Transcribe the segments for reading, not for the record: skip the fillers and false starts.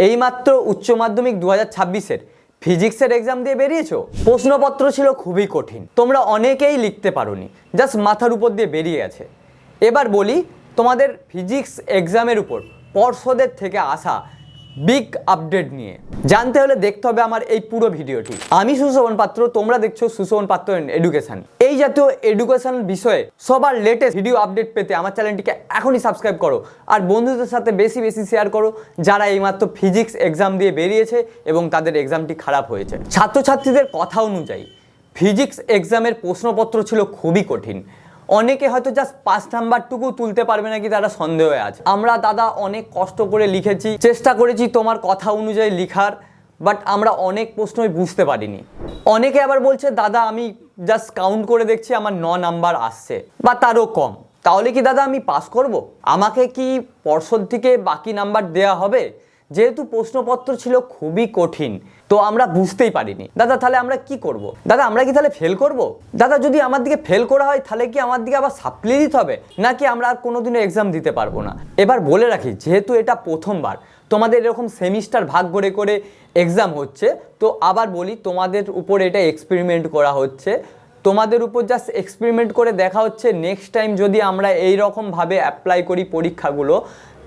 এইমাত্র উচ্চ মাধ্যমিক 2026-এর ফিজিক্সের এক্সাম দিয়ে বেরিয়েছো। প্রশ্নপত্র ছিল খুবই কঠিন, তোমরা অনেকেই লিখতে পারোনি, জাস্ট মাথার উপর দিয়ে বেরিয়ে গেছে। এবার বলি তোমাদের ফিজিক্স এক্সামের উপর পর্ষদের থেকে আসা বিগ আপডেট নিয়ে। জানতে হলে দেখতে হবে আমার এই পুরো ভিডিওটি। আমি সুশোভন পাত্র, তোমরা দেখছো সুশোভন পাত্র এডুকেশন। এই জাতীয় এডুকেশন বিষয়ে সবার লেটেস্ট ভিডিও আপডেট পেতে আমার চ্যানেলটিকে এখনই সাবস্ক্রাইব করো আর বন্ধুদের সাথে বেশি বেশি শেয়ার করো যারা এইমাত্র ফিজিক্স এক্সাম দিয়ে বেরিয়েছে এবং তাদের এক্সামটি খারাপ হয়েছে। ছাত্রছাত্রীদের কথা অনুযায়ী ফিজিক্স এক্সামের প্রশ্নপত্র ছিল খুবই কঠিন। অনেকে হয়তো জাস্ট 5 নাম্বারটুকু তুলতে পারবে নাকি তারা সন্দেহে আছে। আমরা দাদা অনেক কষ্ট করে লিখেছি, চেষ্টা করেছি তোমার কথা অনুযায়ী লিখার, বাট আমরা অনেক প্রশ্নই বুঝতে পারিনি। অনেকে আবার বলছে দাদা আমি জাস্ট কাউন্ট করে দেখছি আমার 9 নাম্বার আসছে বা তারও কম, তাহলে কি দাদা আমি পাস করব? আমাকে কি পর্ষদ থেকে বাকি নাম্বার দেয়া হবে? যেহেতু প্রশ্নপত্র ছিল খুবই কঠিন তো আমরা বুঝতেই পারিনি। দাদা তাহলে আমরা কি করব? দাদা আমরা কি তাহলে ফেল করব? দাদা যদি আমার দিকে ফেল করা হয় তাহলে কি আমার দিকে আবার সাপ্লি দিতে হবে, নাকি আমরা আর কোনোদিনও এক্সাম দিতে পারবো না? এবার বলে রাখি, যেহেতু এটা প্রথমবার তোমাদের এরকম সেমিস্টার ভাগ করে করে এক্সাম হচ্ছে, তো আবার বলি তোমাদের উপর এটা এক্সপেরিমেন্ট করা হচ্ছে। তোমাদের উপর জাস্ট এক্সপেরিমেন্ট করে দেখা হচ্ছে নেক্সট টাইম যদি আমরা এই রকমভাবে অ্যাপ্লাই করি পরীক্ষাগুলো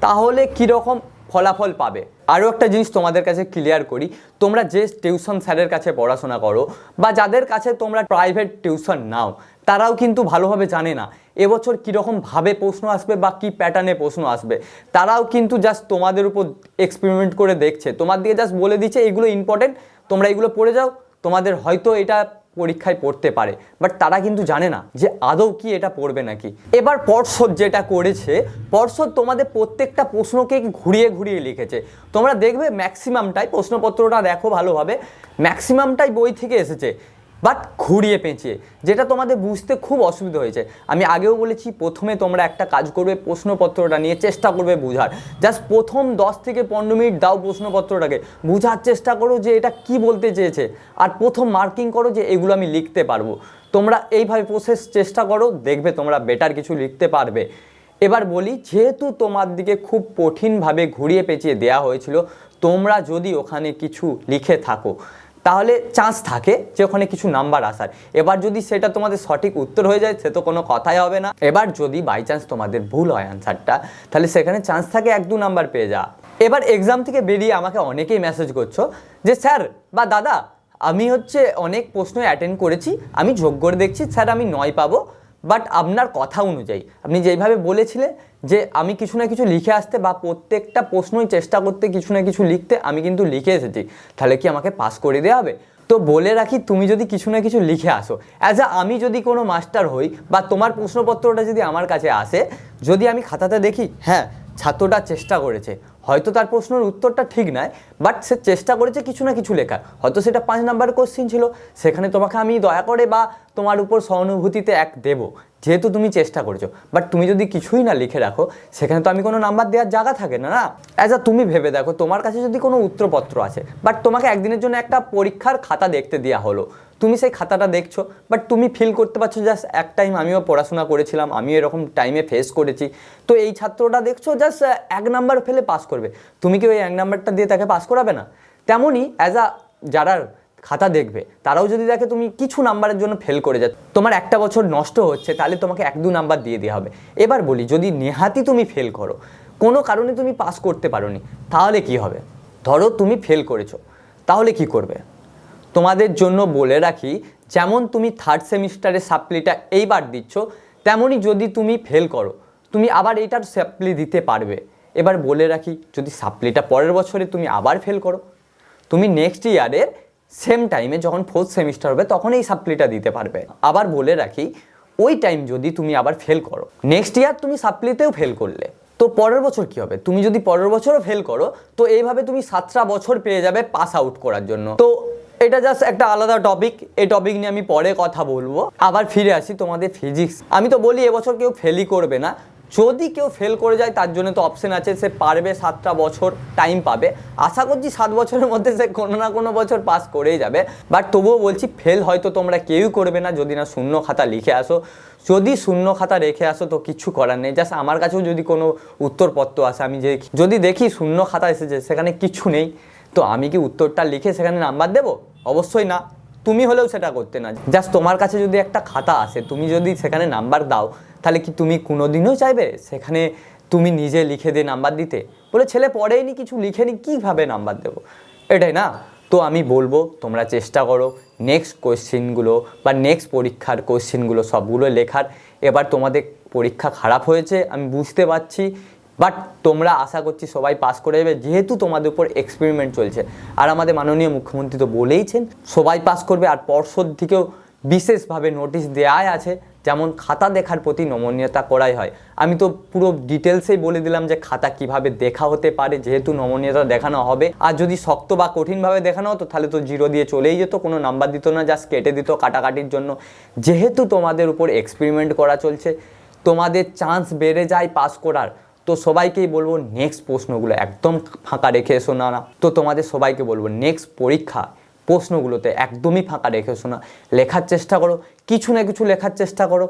তাহলে কীরকম ফলাফল পাবে। আরও একটা জিনিস তোমাদের কাছে ক্লিয়ার করি, তোমরা যে টিউশন স্যারের কাছে পড়াশোনা করো বা যাদের কাছে তোমরা প্রাইভেট টিউশন নাও তারাও কিন্তু ভালোভাবে জানে না এবছর কীরকমভাবে প্রশ্ন আসবে বা কী প্যাটার্নে প্রশ্ন আসবে। তারাও কিন্তু জাস্ট তোমাদের উপর এক্সপেরিমেন্ট করে দেখছে, তোমার দিকে জাস্ট বলে দিচ্ছে এগুলো ইম্পর্টেন্ট, তোমরা এগুলো পড়ে যাও, তোমাদের হয়তো এটা পরীক্ষায় পড়তে পারে, বাট তারা কিন্তু জানে না যে আদৌ কি এটা পড়বে নাকি। এবার পর্ষদ যেটা করেছে, পর্ষদ তোমাদের প্রত্যেকটা প্রশ্নকে ঘুরিয়ে ঘুরিয়ে লিখেছে। তোমরা দেখবে ম্যাক্সিমামটাই, প্রশ্নপত্রটা দেখো ভালোভাবে, ম্যাক্সিমামটাই বই থেকে এসেছে, বাট ঘুরিয়ে পেঁচিয়ে, যেটা তোমাদের বুঝতে খুব অসুবিধা হয়েছে। আমি আগেও বলেছি প্রথমে তোমরা একটা কাজ করবে, প্রশ্নপত্রটা নিয়ে চেষ্টা করবে বোঝার। জাস্ট প্রথম 10 থেকে 15 মিনিট দাও প্রশ্নপত্রটাকে, বোঝার চেষ্টা করো যে এটা কি বলতে চেয়েছে, আর প্রথম মার্কিং করো যে এগুলো আমি লিখতে পারবো। তোমরা এইভাবে প্রসেস চেষ্টা করো, দেখবে তোমরা বেটার কিছু লিখতে পারবে। এবার বলি, যেহেতু তোমার দিকে খুব কঠিনভাবে ঘুরিয়ে পেঁচিয়ে দেওয়া হয়েছিল, তোমরা যদি ওখানে কিছু লিখে থাকো তাহলে চান্স থাকে যে ওখানে কিছু নাম্বার আসার। এবার যদি সেটা তোমাদের সঠিক উত্তর হয়ে যায় সে তো কোনো কথাই হবে না। এবার যদি বাই চান্স তোমাদের ভুল হয় আনসারটা, তাহলে সেখানে চান্স থাকে 1-2 নাম্বার পেয়ে যাওয়া। এবার এক্সাম থেকে বেরিয়ে আমাকে অনেকেই মেসেজ করছো যে স্যার বা দাদা আমি অনেক প্রশ্ন অ্যাটেন্ড করেছি, আমি যোগ করে দেখছি স্যার আমি 9 পাবো, বাট আপনার কথা অনুযায়ী আপনি যেইভাবে বলেছিলেন যে আমি কিছু না কিছু লিখে আসতে বা প্রত্যেকটা প্রশ্নই চেষ্টা করতে কিছু না কিছু লিখতে, আমি কিন্তু লিখে এসেছি, তাহলে কি আমাকে পাস করে দেওয়া হবে? তো বলে রাখি, তুমি যদি কিছু না কিছু লিখে আসো, আমি যদি কোনো মাস্টার হই বা তোমার প্রশ্নপত্রটা যদি আমার কাছে আসে, যদি আমি খাতাতে দেখি হ্যাঁ ছাত্রটা চেষ্টা করেছে, হয়তো তার প্রশ্নের উত্তরটা ঠিক নয়, বাট সে চেষ্টা করেছে কিছু না কিছু লেখার, হয়তো সেটা 5 নাম্বার কোশ্চিন ছিল, সেখানে তোমাকে আমি দয়া করে বা তোমার উপর সহানুভূতিতে 1 দেবো, যেহেতু তুমি চেষ্টা করেছো। বাট তুমি যদি কিছুই না লিখে রাখো সেখানে তো আমি কোনো নাম্বার দেওয়ার জায়গা থাকে না। তুমি ভেবে দেখো, তোমার কাছে যদি কোনো উত্তরপত্র আছে, বাট তোমাকে একদিনের জন্য একটা পরীক্ষার খাতা দেখতে দেওয়া হলো, তুমি সেই খাতাটা দেখছো, বাট তুমি ফিল করতে পারছো জাস্ট এক টাইম আমিও পড়াশোনা করেছিলাম, আমিও এরকম টাইমে ফেস করেছি, তো এই ছাত্রটা দেখছো জাস্ট 1 নাম্বার ফেলে পাস করবে, তুমি কি ওই 1 নাম্বারটা দিয়ে তাকে পাস করাবে না? তেমনই যারা খাতা দেখবে তারাও যদি দেখে তুমি কিছু নাম্বারের জন্য ফেল করে যাচ্ছ, তোমার একটা বছর নষ্ট হচ্ছে, তাহলে তোমাকে 1-2 নাম্বার দিয়ে দেওয়া হবে। এবার বলি, যদি নেহাতি তুমি ফেল করো, কোনো কারণে তুমি পাস করতে পারোনি, তাহলে কি হবে? ধরো তুমি ফেল করেছো, তাহলে কি করবে? তোমাদের জন্য বলে রাখি, যেমন তুমি 3rd সেমিস্টারের সাপ্লিটা এইবার দিচ্ছ, তেমনই যদি তুমি ফেল করো তুমি আবার এইটার সাপ্লি দিতে পারবে। এবার বলে রাখি, যদি সাপ্লিটা পরের বছরে তুমি আবার ফেল করো, তুমি নেক্সট ইয়ারের সেম টাইমে যখন 4th সেমিস্টার হবে তখন এই সাপ্লিটা দিতে পারবে। আবার বলে রাখি, ওই টাইম যদি তুমি আবার ফেল করো, নেক্সট ইয়ার তুমি সাপ্লিতেও ফেল করলে, তো পরের বছর কি হবে? তুমি যদি পরের বছরও ফেল করো, তো এইভাবে তুমি 7টা বছর পেয়ে যাবে পাস আউট করার জন্য। তো এটা জাস্ট একটা আলাদা টপিক, এই টপিক নিয়ে আমি পরে কথা বলবো। আবার ফিরে আসি তোমাদের ফিজিক্স। আমি তো বলি এবছর কেউ ফেলই করবে না, যদি কেউ ফেল করে যায় তার জন্য তো অপশন আছে, সে পারবে 7টা বছর টাইম পাবে। আশা করছি 7 বছরের মধ্যে সে কোনো না কোনো বছর পাস করেই যাবে। বাট তবুও বলছি ফেল হয়তো তোমরা কেউই করবে না যদি না শূন্য খাতা লিখে আসো। যদি শূন্য খাতা রেখে আসো তো কিছু করার নেই। জাস্ট আমার কাছেও যদি কোনো উত্তরপত্র আসে, আমি যদি দেখি শূন্য খাতা এসেছে সেখানে কিছু নেই, তো আমি কি উত্তরটা লিখে সেখানে নাম্বার দেবো? অবশ্যই না। তুমি হলেও সেটা করতে না। জাস্ট তোমার কাছে যদি একটা খাতা আসে, তুমি যদি সেখানে নাম্বার দাও, তাহলে কি তুমি কোনোদিনও চাইবে সেখানে তুমি নিজে লিখে দিয়ে নাম্বার দিতে? বলে ছেলে পড়েইনি, কিছু লিখেনি, কীভাবে নাম্বার দেবো? এটাই না? তো আমি বলবো তোমরা চেষ্টা করো নেক্সট কোয়েশ্চেনগুলো বা নেক্সট পরীক্ষার কোয়েশ্চেনগুলো সবগুলো লেখার। এবার তোমাদের পরীক্ষা খারাপ হয়েছে আমি বুঝতে পারছি, বাট তোমরা আশা করছি সবাই পাস করে যাবে, যেহেতু তোমাদের উপর এক্সপেরিমেন্ট চলছে। আর আমাদের মাননীয় মুখ্যমন্ত্রী তো বলেইছেন সবাই পাস করবে। আর পর্ষদ থেকেও বিশেষভাবে নোটিশ দেওয়াই আছে, যেমন খাতা দেখার প্রতি নমনীয়তা করাই হয়। আমি তো পুরো ডিটেলসেই বলে দিলাম যে খাতা কিভাবে দেখা হতে পারে, যেহেতু নমনীয়তা দেখানো হবে। আর যদি শক্ত বা কঠিনভাবে দেখানো হতো তাহলে তো 0 দিয়ে চলেই যেত, কোনো নাম্বার দিত না, জাস্ট কেটে দিত কাটাকাটির জন্য। যেহেতু তোমাদের উপর এক্সপেরিমেন্ট করা চলছে, তোমাদের চান্স বেড়ে যায় পাস করার, তো সবাইকেই বলবো নেক্সট প্রশ্নগুলো একদম ফাঁকা রেখে এসো না। তো তোমাদের সবাইকে বলবো নেক্সট পরীক্ষা প্রশ্নগুলোতে একদমই ফাঁকা রেখে এসো না, লেখার চেষ্টা করো, কিছু না কিছু লেখার চেষ্টা করো।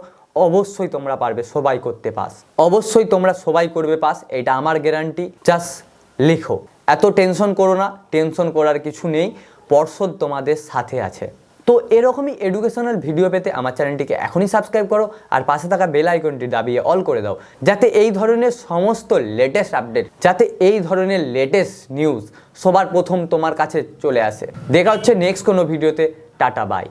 অবশ্যই তোমরা পারবে, সবাই করতে পাস, অবশ্যই তোমরা সবাই করবে পাস, এটা আমার গ্যারান্টি। জাস্ট লিখো, এত টেনশন করো না, টেনশন করার কিছু নেই, পর্ষদ তোমাদের সাথে আছে। তো এরকমই এডুকেশনাল ভিডিও পেতে আমার চ্যানেলটিকে এখনই সাবস্ক্রাইব করো আর পাশে থাকা বেল আইকনটি দাবিয়ে অল করে দাও, যাতে এই ধরনের সমস্ত লেটেস্ট আপডেট, যাতে এই ধরনের লেটেস্ট নিউজ সবার প্রথম তোমার কাছে চলে আসে। দেখা হচ্ছে নেক্সট কোনো ভিডিওতে। Tata bye.